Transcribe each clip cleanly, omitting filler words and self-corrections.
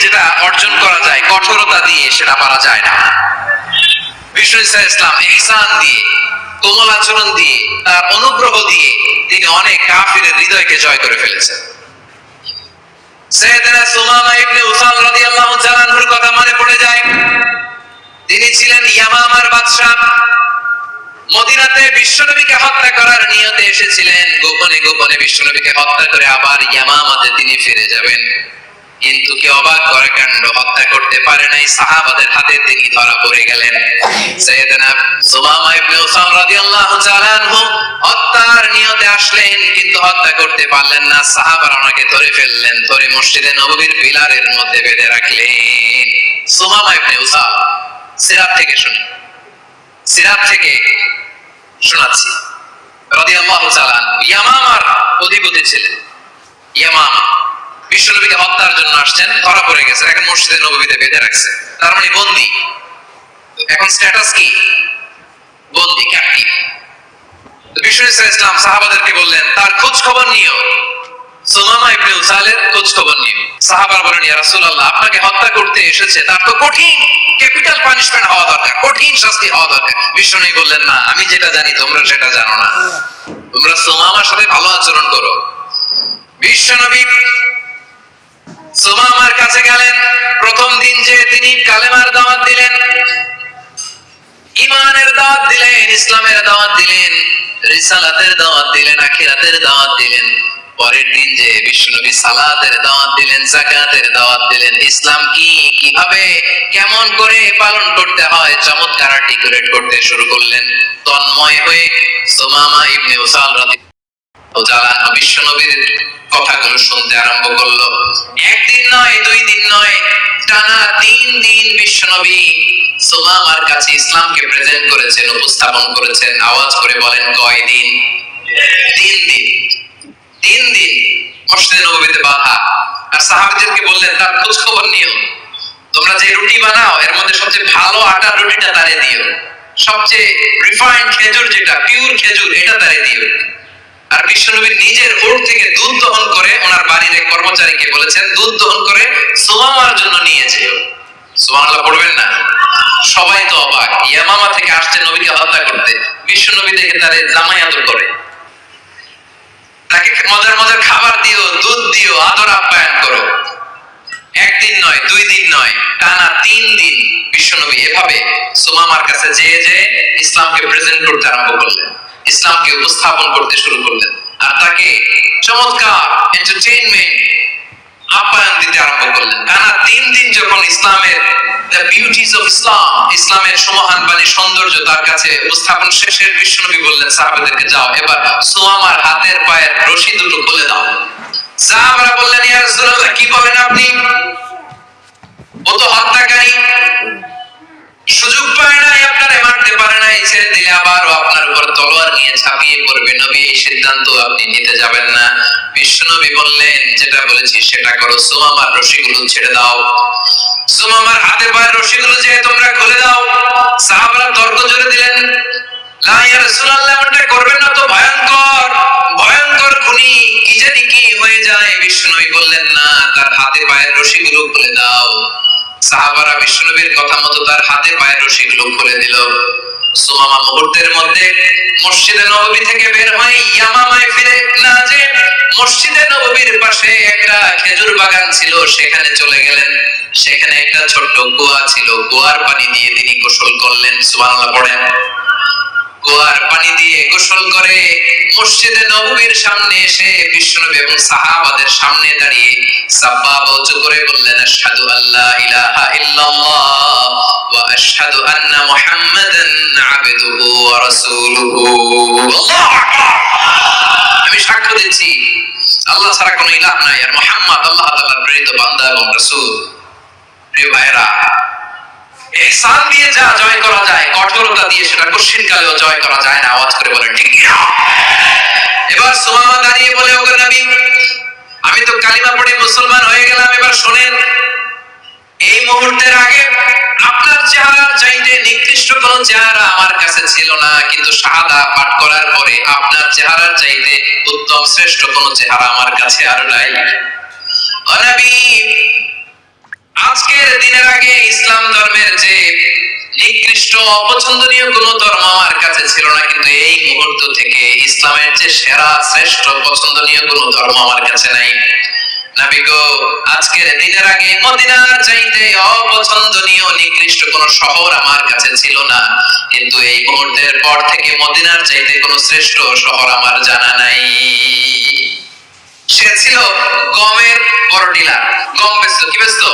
যেটা অর্জন করা যায় কঠোরতা দিয়ে সেটা পারা যায় না। বিষ্ণু ইসলাম ইহসান দিয়ে, কোমল আচরণ দিয়ে, তার অনুগ্রহ দিয়ে তিনি অনেক কাফিরের হৃদয়কে জয় করে ফেলেছেন। সাইয়েদনা সুমামা ইবনে উসাল রাদিয়াল্লাহু তাআলা আনহুর কথা মনে পড়ে যায়। তিনি ছিলেন ইয়ামামার বাদশা। মদিনাতে বিশ্বনবীকে হত্যা করার নিয়তে এসেছিলেন, গোপনে গোপনে বিশ্বনবীকে হত্যা করে আবার ইয়ামামাতে তিনি ফিরে যাবেন। কিন্তু কি অবাক করা কাণ্ড, হত্যা করতে পারে নাই, সাহাবাদের হাতে তিনি ধরা পড়ে গেলেন। সাইয়েদনা সুমামা ইবনে উসাল রাদিয়াল্লাহু তাআলা আনহু হত্যার নিয়তে আসলেন, কিন্তু হত্যা করতে পারলেন না। সাহাবারা ওনাকে ধরে ফেললেন, ধরে মসজিদে নববীর পিলারের মধ্যে বেঁধে রাখলেন। সুমামা ইবনে উসাল, সিরাত থেকে শুনি, সিরাত থেকে শোনাচ্ছি রাদিয়াল্লাহু তাআলা। ইয়ামামার অধিপতি ছিলেন। ইয়ামামা বিশ্বনবীকে হত্যার জন্য আসছেন, ধরা পড়ে গেছেন, এখন মসজিদে নববীতে বেঁধে রাখছে, তার মানে বন্দী। এখন স্ট্যাটাস কি? বন্দী, ক্যাপ্টিভ। বিষ্ণু ইসলাম সাহাবাদেরকে বললেন তার খোঁজ খবর নিও, সুমামা ইবনে উসালের খোঁজ খবর নিও। সাহাবারা বলেন ইয়া রাসূলুল্লাহ, আপনাকে হত্যা করতে এসেছে, তার তো কঠিন ক্যাপিটাল পানিশমেন্ট হওয়া দরকার, কঠিন শাস্তি হওয়া দরকার। বিষ্ণু বললেন না, আমি যেটা জানি তোমরা সেটা জানো না, তোমরা সুমামার সাথে ভালো আচরণ করো। বিশ্বনবী সুমামার কাছে গেলেন। প্রথম দিন যে তিনি কালেমার দাওয়াত দিলেন, ঈমানের দাওয়াত দিলেন, ইসলামের দাওয়াত দিলেন, রিসালাতের দাওয়াত দিলেন, আখিরাতের দাওয়াত দিলেন। পরের দিন যে বিশ্বনবী সালাতের দাওয়াত দিলেন, যাকাতের দাওয়াত দিলেন, ইসলাম কি, কিভাবে, কেমন করে পালন করতে হয় চমৎকার আর্টিকুলেট করতে শুরু করলেন। তন্ময় হয়ে সুমামা ইবনে উসাল রাদিয়াল্লাহু তাআলা বিশ্বনবীর কথাগুলো শুনতে আরম্ভ করলো। একদিন নয়, দুই দিন নয়, টানা 3 দিন বিশ্বনবী সুমামার কাছে ইসলামকে প্রেজেন্ট করেছেন, উপস্থাপন করেছেন। আওয়াজ করে বলেন কয়দিন? 3 দিন। 3 দিন মসজিদে নববীতে বাঁধা। আর সাহাবীদেরকে বললেন তার খোঁজ খবর নিও, তোমরা যে রুটি বানাও এর মধ্যে সবচেয়ে ভালো আটার রুটিটা তারে দিও, সবচেয়ে রিফাইন্ড খেজুর, যেটা পিওর খেজুর, এটা তারে দিও। আর বিশ্বনবীর নিজের ওট থেকে দুধ দহন করে ওনার বাড়ির এক কর্মচারীকে বলেছেন দুধ দহন করে সুমামার জন্য নিয়ে যেও। সুবহানাল্লাহ পড়বেন না? সবাই তো অবাক, ইয়ামামা থেকে আসছে নবীকে হত্যা করতে, বিশ্বনবী দেখে তারে জামাই আদর করে, তাকে মজার মজার খাবার দিও, দুধ দিও, আদর আপ্যায়ন করো। একদিন নয়, 2 দিন নয়, টানা 3 দিন বিশ্বনবী এভাবে সুমামার কাছে যেয়ে যেয়ে ইসলামকে প্রেজেন্ট করতে আরম্ভ করলেন, ইসলামকে উপস্থাপন করতে শুরু করলেন। আর তাকে চমৎকার এন্টারটেইনমেন্ট আপ্যায়ন দিতে আরম্ভ করলেন। টানা 3 দিন যখন ইসলামের দ্য বিউটিজ অফ ইসলাম, ইসলামের সমহান বাণী, সৌন্দর্য তার কাছে উপস্থাপন শেষে বিশ্বনবী বললেন সাহাবাদেরকে, যাও এবার সুমামার হাতের পায়ের রশি দুটো খুলে দাও। সাহাবারা বললেন ইয়া রাসূলুল্লাহ, কি বলেন আপনি? ও তো হত্যাকারী, সুযোগ পায় নাই, আপনারে মারতে পারে নাই, ছেড়ে দিলে আবারও আপনার উপর তলোয়ার নিয়ে ঝাঁপিয়ে পড়বে। নবী এই সিদ্ধান্ত আপনি নিতে যাবেন না। বিশ্বনবী বললেন যেটা বলেছি সেটা করো, সুমামার রশিগুলো ছেড়ে দাও। সুমামার হাতে পায়ের রশিগুলো যে তোমরা খুলে দাও। সাহাবারা তর্ক জোরে দিলেন, লা ইয়া রাসূলুল্লাহ, এটা করবেন না তো, ভয়ঙ্কর ভয়ঙ্কর খুনি, কি জানি কি হয়ে যায়। বিশ্বনবী বললেন না, তার হাতে পায়ের রশিগুলো খুলে দাও। সাহাবারা বিশ্বনবীর কথা মতো তার হাতে পায়ের রশিগুলো খুলে দিল। সুমামা মুহূর্তের মধ্যে মসজিদে নববী থেকে বের হয়ে ইয়ামামায় ফিরে না যে মসজিদে নববীর পাশে একটা খেজুর বাগান ছিল সেখানে চলে গেলেন। সেখানে একটা ছোট্ট কুয়া ছিল, কুয়ার পানি দিয়ে তিনি গোসল করলেন। সুবহানাল্লাহ পড়েন। কুয়ার পানি দিয়ে গোসল করে মসজিদে নববীর সামনে এসে বিশ্বনবী এবং সাহাবাদের সামনে দাঁড়িয়ে সাব্বাব উঁচু করে বললেন, আশহাদু আল্লা ইলাহা ইল্লাল্লাহ ওয়া আশহাদু আন্না মুহাম্মাদান আবদুহু ওয়া রাসূলুহু। আল্লাহু আকবার। আমি সাক্ষ্য দিচ্ছি আল্লাহ ছাড়া কোনো ইলাহ নাই, আর মুহাম্মদ আল্লাহ তাআলার প্রেরিত বান্দা এবং রাসূল। প্রিয় ভাইরা, ইহসান দিয়ে যা জয় করা যায়, কঠোরতা দিয়ে সেটা কশিনকালেও জয় করা যায় না। আওয়াজ করে বলেন ঠিক না? এবার সুমামা দাঁড়িয়ে বলে, ওগো নবী, আমি তো কালিমা পড়ে মুসলমান হয়ে গেলাম, এবার শুনেন, এই মুহূর্তের আগে আপনার চেহারার চাইতে নিকৃষ্ট কোন চেহারা আমার কাছে ছিল না, কিন্তু শাহাদা পাঠ করার পরে আপনার চেহারার চাইতে উত্তম শ্রেষ্ঠ কোন চেহারা আমার কাছে আর নাই। ও নবী, আজকের দিনের আগে ইসলাম ধর্মের যে নিকৃষ্ট অপছন্দনীয় কোন ধর্ম আমার কাছে ছিল না, কিন্তু এই মুহূর্ত থেকে ইসলামের যে সেরা শ্রেষ্ঠ পছন্দনীয় কোন ধর্ম আমার কাছে নাই। নবী গো, আজকের দিনের আগে মদিনার চাইতে অপছন্দনীয় নিকৃষ্ট কোন শহর আমার কাছে ছিল না, কিন্তু এই মুহূর্তের পর থেকে মদিনার চাইতে কোন শ্রেষ্ঠ শহর আমার জানা নাই। সে ছিল গমের বড় ডিলার, গম বেচতো। কি বেচতো?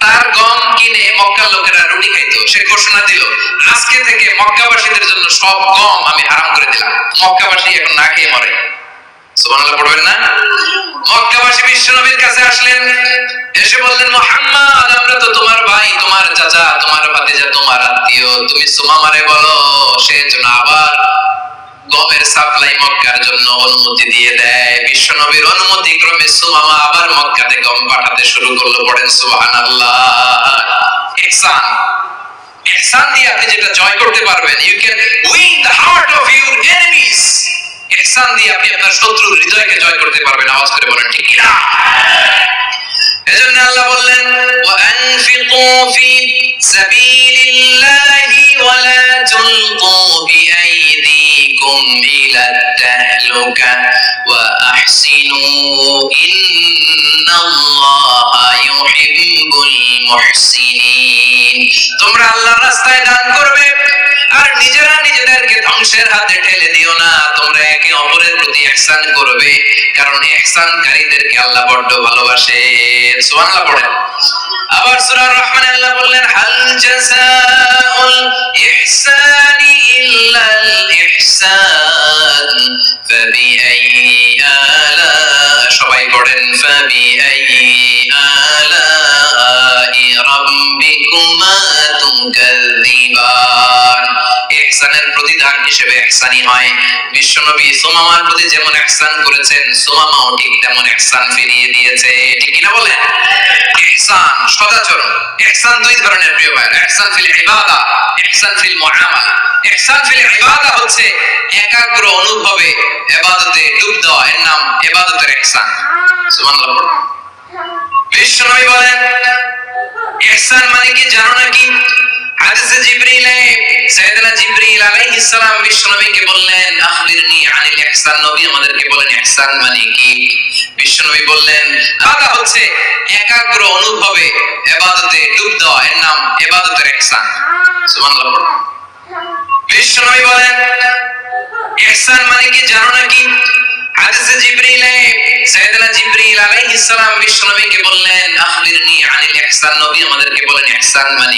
তার গম কিনে মক্কার লোকেরা রুটি খাইতো। সে ঘোষণা দিল, আজকে থেকে মক্কাবাসীদের জন্য সব গম আমি হারাম করে দিলাম, মক্কাবাসী এখন না খেয়ে মরে। সুবহানাল্লাহ পড়বেন না? মক্কাবাসী বিশ্বনবীর কাছে আসলেন, এসে বললেন, মুহাম্মদ, আমরা তো তোমার ভাই, তোমার চাচা, তোমার ভাতিজা, তোমার আত্মীয়, তুমি সুমামারে বলো সে যেন আবার গমের সাপ্লাই মক্কার জন্য অনুমতি দিয়ে দেয়। বিশ্বনবীর অনুমতি ক্রমে সুমামা আবার মক্কাতে গম পাঠাতে শুরু করলো। পড়েন সুবহানাল্লাহ। ইহসান, ইহসান দিয়ে আপনি যেটা জয় করতে পারবেন, you can win the heart of your enemies. ইহসান দিয়ে আপনি আপনার শত্রুর হৃদয়কে জয় করতে পারবেন। আওয়াজ করে বলেন ঠিক কিনা? এজন্য আল্লাহ বললেন, ওয়া আনফিকু ফি সাবিলিল্লাহি ওয়া লা তুলকু বিআইদিকুম ইলা তাহলুকা ওয়া আহসিনু ইন্নাল্লাহা ইউহিব্বুল মুহসিনিন। তোমরা আল্লাহর রাস্তায় দান করবে আর নিজেরা নিজেদেরকে ধ্বংসের হাতে ঠেলে দিও না। তোমরা একে অপরের প্রতি ইহসান করবে, কারণ ইহসানকারীদেরকে আল্লাহ বড় ভালোবাসে। সুবহানাল্লাহ পড়েন। আবার সূরা রহমানে আল্লাহ বললেন, হাল জাযাউল ইহসানি ইল্লাল ইহসান ফাবিআইয়ি আলা, সবাই পড়েন, ফাবিআইয়ি আলাই রাব্বিকুমা তুকাযযিবান। ইহসানের প্রতিদান হিসেবে ইহসানই হয়। বিশ্বনবী সুমামার প্রতি যেমন ইহসান করেছেন, সুমামাও ঠিক তেমন ইহসান ফিরিয়ে দিয়েছে। ঠিক কিনা বলেন? ইহসান সদাচরণ। ইহসান দুই ধরনের প্রিয় ভাই, ইহসান ফিল ইবাদা, ইহসান ফিল মুআমালা। ইহসান ফিল ইবাদা হচ্ছে একাগ্র অনুভবে ইবাদতে ডুব দেওয়া, এর নাম ইবাদতের ইহসান। সুবহানাল্লাহ। বিশ্বনবী বলেন, ইহসান মানে কি জানো নাকি? হাদিসে জিবরিলে সাইয়েদনা জিবরিল আলাইহিস সালাম বিশ্বনবীকে বললেন, আখবিরনি আনিল ইহসান। নবী আমাদেরকে বলেন ইহসান মানে কি? বিশ্বনবী বললেন, আদা হচ্ছে একাগ্র অনুভবে ইবাদতে ডুব দেওয়া, এর নাম ইবাদতের ইহসান। সুবহানাল্লাহ। বিশ্বনবী বলেন, ইহসান মানে কি জানো নাকি? হাদিসে জিবরিলে সাইয়েদনা জিবরিল আলাইহিস সালাম বিশ্বনবীকে বললেন, আখবিরনি আনিল ইহসান। নবী আমাদেরকে বলেন ইহসান মানে